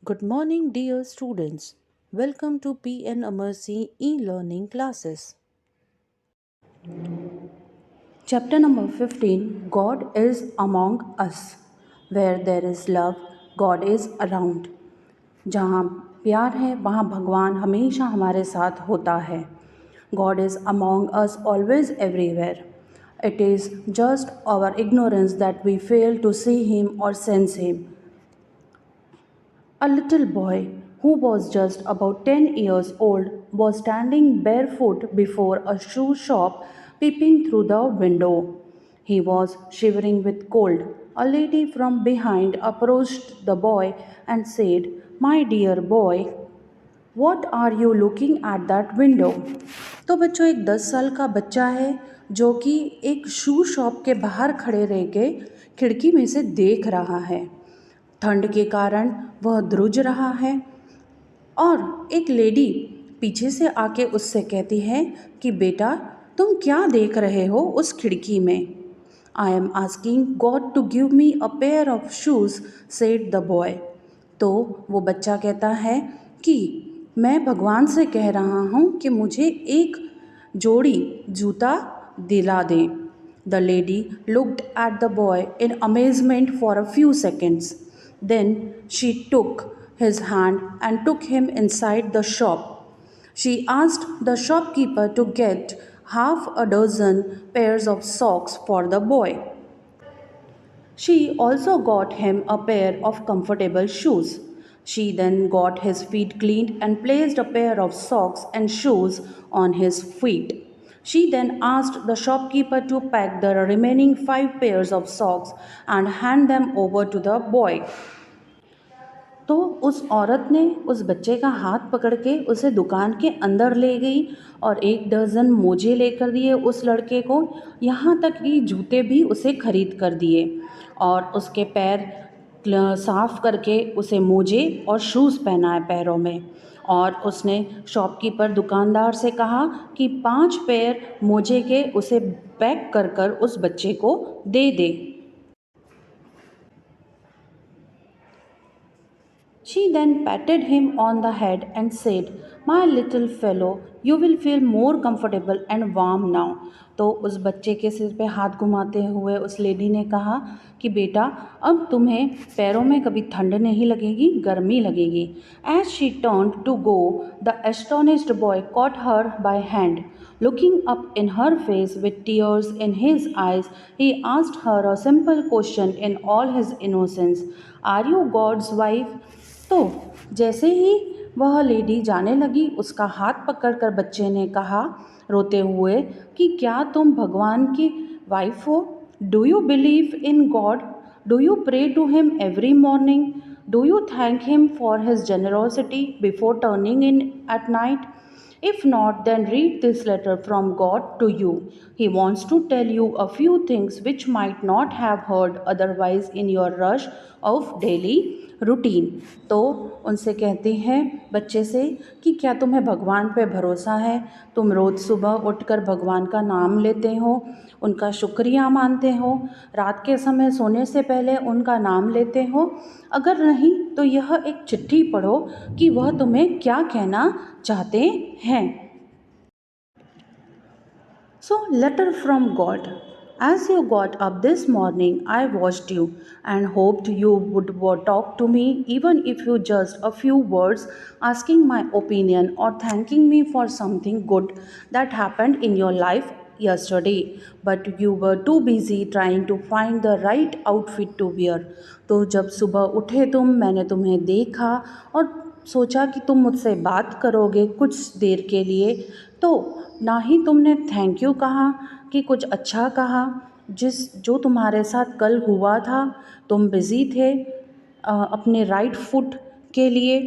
Good morning, dear students. Welcome to PN Amarsi e-learning classes. Chapter number 15, God is among us. Where there is love, God is around. जहाँ प्यार है वहाँ भगवान हमेशा हमारे साथ होता है. God is among us always everywhere. It is just our ignorance that we fail to see Him or sense Him. A little boy who was just about 10 years old was standing barefoot before a shoe shop, peeping through the window. He was shivering with cold. A lady from behind approached the boy and said, "My dear boy, what are you looking at that window?" तो बच्चों, एक 10 साल का बच्चा है जो कि एक शू शॉप के बाहर खड़े रह के खिड़की में से देख रहा है. ठंड के कारण वह ध्रुज रहा है और एक लेडी पीछे से आके उससे कहती है कि बेटा, तुम क्या देख रहे हो उस खिड़की में? I am asking God to give me a pair of shoes, said the boy. तो वो बच्चा कहता है कि मैं भगवान से कह रहा हूँ कि मुझे एक जोड़ी जूता दिला दें. The lady looked at the boy in amazement for a few seconds. Then she took his hand and took him inside the shop. She asked the shopkeeper to get half a dozen pairs of socks for the boy. She also got him a pair of comfortable shoes. She then got his feet cleaned and placed a pair of socks and shoes on his feet. She then asked the shopkeeper to pack the remaining 5 pairs of socks and hand them over to the boy. तो उस औरत ने उस बच्चे का हाथ पकड़ के उसे दुकान के अंदर ले गई और 1 दर्जन मोजे लेकर दिए उस लड़के को. यहाँ तक कि जूते भी उसे खरीद कर दिए और उसके पैर साफ करके उसे मोजे और शूज़ पहनाए पैरों में. और उसने शॉपकीपर दुकानदार से कहा कि 5 पैर मोजे के उसे पैक कर कर उस बच्चे को दे दे. She then patted him on the head and said, "My little fellow, you will feel more comfortable and warm now." तो उस बच्चे के सिर पे हाथ घुमाते हुए उस लेडी ने कहा कि बेटा, अब तुम्हें पैरों में कभी ठंड नहीं लगेगी, गर्मी लगेगी. As she turned to go, the astonished boy caught her by hand. Looking up in her face with tears in his eyes, he asked her a simple question in all his innocence. "Are you God's wife?" तो जैसे ही वह lady जाने लगी, उसका हाथ पकड़कर बच्चे ने कहा रोते हुए कि क्या तुम भगवान की वाइफ हो? Do you believe in God? Do you pray to him every morning? Do you thank him for his generosity before turning in at night? If not, then read this letter from God to you. He wants to tell you a few things which might not have heard otherwise in your rush of daily routine. तो उनसे कहती हैं बच्चे से कि क्या तुम्हें भगवान पे भरोसा है? तुम रोज़ सुबह उठकर भगवान का नाम लेते हो, उनका शुक्रिया मानते हो, रात के समय सोने से पहले उनका नाम लेते हो? अगर नहीं तो यह एक चिट्ठी पढ़ो कि वह तुम्हें क्या कहना चाहते हैं. So, letter from God. As you got up this morning, I watched you and hoped you would talk to me, even if you just a few words, asking my opinion or thanking me for something good that happened in your life yesterday. But you were too busy trying to find the right outfit to wear. तो जब सुबह उठे तुम, मैंने तुम्हें देखा और सोचा कि तुम मुझसे बात करोगे कुछ देर के लिए. तो ना ही तुमने थैंक यू कहा कि कुछ अच्छा कहा जो तुम्हारे साथ कल हुआ था. तुम बिज़ी थे अपने राइट फुट के लिए.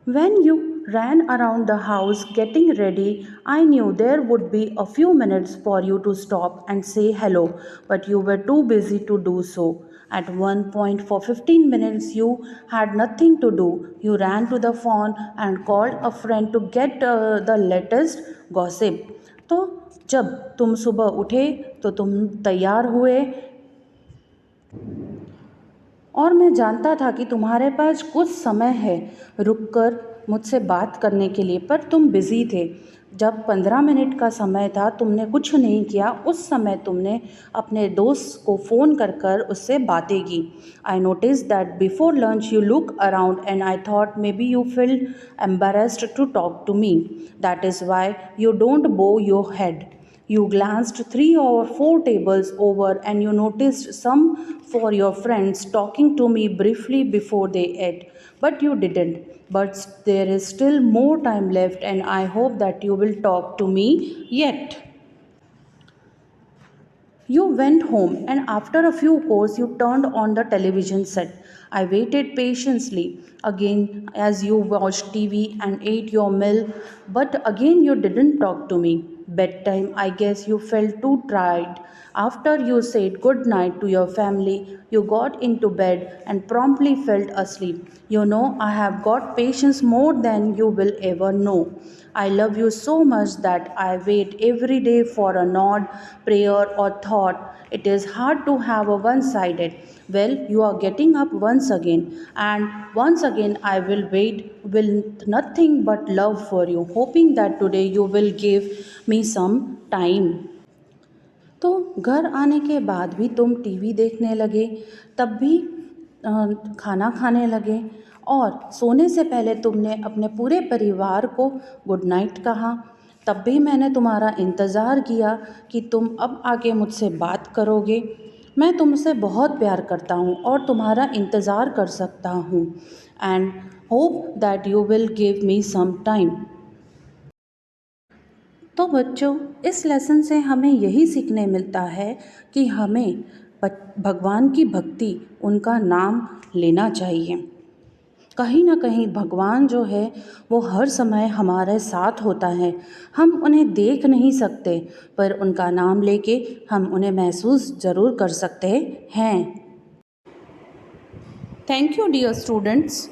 When you ran around the house getting ready, I knew there would be a few minutes for you to stop and say hello, but you were too busy to do so. At one point, for 15 minutes, you had nothing to do. You ran to the phone and called a friend to get the latest gossip. तो जब तुम सुबह उठे तो तुम तैयार हुए और मैं जानता था कि तुम्हारे पास कुछ समय है रुककर मुझसे बात करने के लिए, पर तुम बिज़ी थे। जब 15 मिनट का समय था तुमने कुछ नहीं किया। उस समय तुमने अपने दोस्त को फ़ोन कर कर उससे बातें की। I notice that before lunch you look around and I thought maybe you feel embarrassed to talk to me. That is why you don't bow your head. You glanced 3 or 4 tables over and you noticed some for your friends talking to me briefly before they ate. But you didn't. But there is still more time left, and I hope that you will talk to me yet. You went home, and after a few courses, you turned on the television set. I waited patiently again as you watched TV and ate your meal, but again you didn't talk to me. Bedtime, I guess you felt too tired. After you said good night to your family, you got into bed and promptly fell asleep. You know, I have got patience more than you will ever know. I love you so much that I wait every day for a nod, prayer, or thought. It is hard to have a one sided. Well, you are getting up once again, and once again I will wait with nothing but love for you, hoping that today you will give me some time. तो घर आने के बाद भी तुम TV देखने लगे, तब भी खाना खाने लगे, और सोने से पहले तुमने अपने पूरे परिवार को गुड नाइट कहा। तब भी मैंने तुम्हारा इंतज़ार किया कि तुम अब आके मुझसे बात करोगे। मैं तुमसे बहुत प्यार करता हूँ और तुम्हारा इंतज़ार कर सकता हूँ, and hope that you will give me some time. तो बच्चों, इस लेसन से हमें यही सीखने मिलता है कि हमें भगवान की भक्ति, उनका नाम लेना चाहिए। कहीं ना कहीं भगवान जो है वो हर समय हमारे साथ होता है। हम उन्हें देख नहीं सकते, पर उनका नाम लेके हम उन्हें महसूस ज़रूर कर सकते हैं। Thank you dear students.